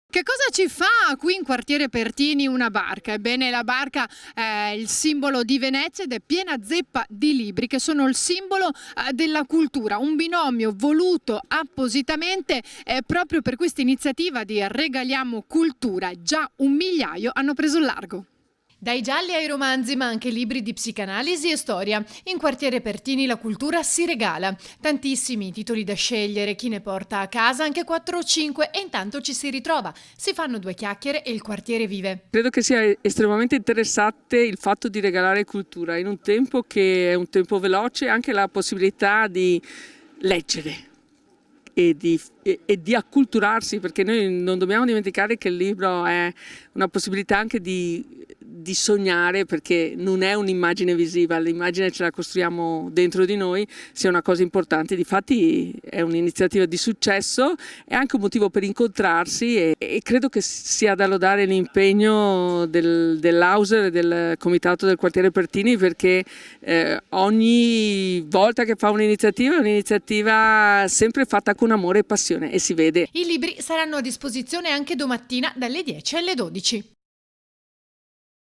Che cosa ci fa qui in quartiere Pertini una barca? Ebbene, la barca è il simbolo di Venezia ed è piena zeppa di libri che sono il simbolo della cultura, un binomio voluto appositamente proprio per questa iniziativa di Regaliamo Cultura. Già 1 migliaio hanno preso il largo. Dai gialli ai romanzi, ma anche libri di psicanalisi e storia. In quartiere Pertini la cultura si regala. Tantissimi titoli da scegliere, chi ne porta a casa anche 4 o 5 e intanto ci si ritrova. Si fanno 2 chiacchiere e il quartiere vive. Credo che sia estremamente interessante il fatto di regalare cultura in un tempo che è un tempo veloce, anche la possibilità di leggere e di acculturarsi, perché noi non dobbiamo dimenticare che il libro è una possibilità anche di sognare, perché non è un'immagine visiva, l'immagine ce la costruiamo dentro di noi, sia una cosa importante. Difatti è un'iniziativa di successo, è anche un motivo per incontrarsi e credo che sia da lodare l'impegno dell'Auser e del comitato del quartiere Pertini, perché ogni volta che fa un'iniziativa è un'iniziativa sempre fatta con amore e passione e si vede. I libri saranno a disposizione anche domattina dalle 10 alle 12.